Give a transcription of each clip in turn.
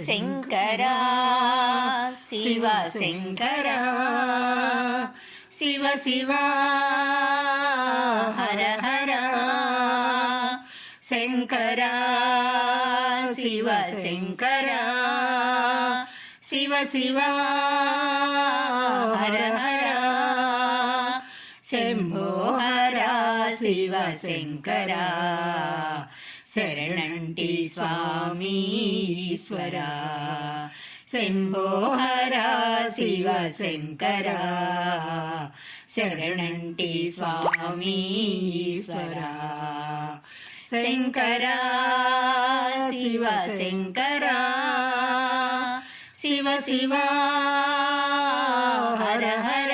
శంకరా శివ శంకరా శివ శివ హర హర శంకరా శివ శంకరా శివ శివ హర హర శంభో హర శివ శంకరా శరణంటి స్వామీశ్వరా శంభో హర శివ శంకరా శరణంటి స్వామీశ్వరా శంకరా శివ శంకరా శివ శివ హర హర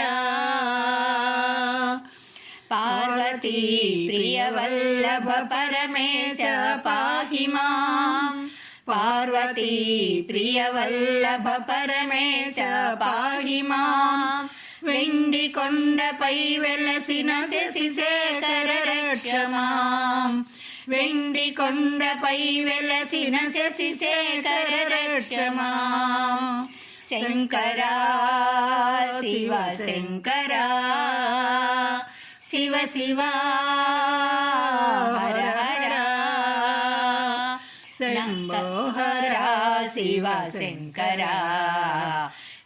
పార్వతీ ప్రియవల్లభ పరమేశ పాహి మాం పార్వతీ ప్రియవల్లభ పరమేశ పాహి మాం వెండి కొండపై వెలసిన శశిశేఖర రక్ష మాం వెండి కొండపై వెలసిన శశిశేఖర రక్ష మాం శంకరా శివ శంకరా శివ శివ హర హర శంభో హర శివ శంకరా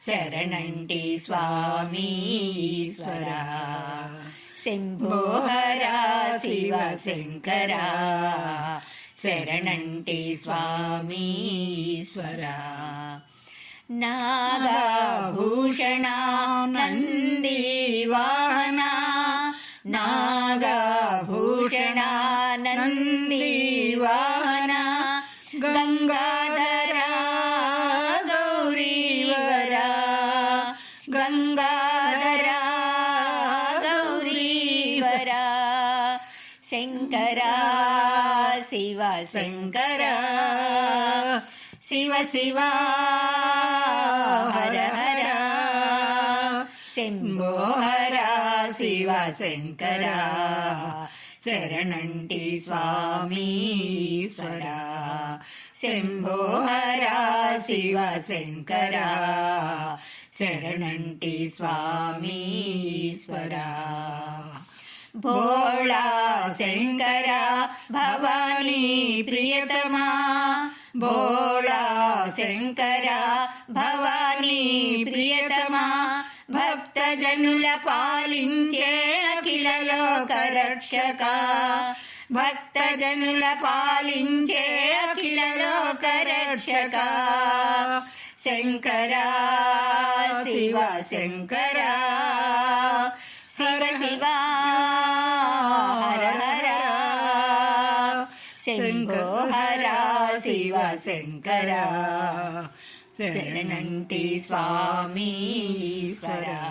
శరణంటి స్వామీశ్వరా శంభో హర శివ శంకరా శరణంటి స్వామీశ్వరా నాగభూషణ నంది వాహన నాగభూషణ నంది వాహన గంగాధర గౌరీవర గంగాధర గౌరీవర శంకరా శివ శంకరా శివ శివ హర హర శంభో హర శివ శంకరా శరణంటి స్వామీశ్వరా శంభో హర శివ శంకరా శరణంటి స్వామీశ్వరా భోళా శంకరా భవానీ ప్రియతమా భోళా శంకరా భవానీ ప్రియతమా భక్తజనుల పాలించే అఖిల లోక రక్షక భక్తజనుల పాలించే అఖిల లోక రక్షక శంకరా శివ శంకరా శివ శివ హర హర శంభో హర శివ శంకరా శరణంటి స్వామీశ్వరా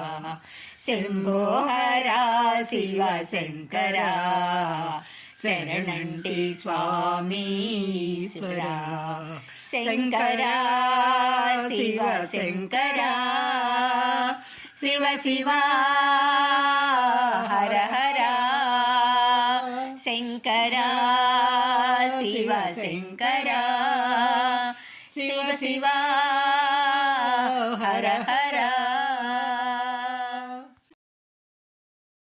శంభో హర శివ శంకరా శరణంటి స్వామీశ్వరా శంకరా శివ శంకరా శివ శివ హర హర శంకరా శివ శంకరా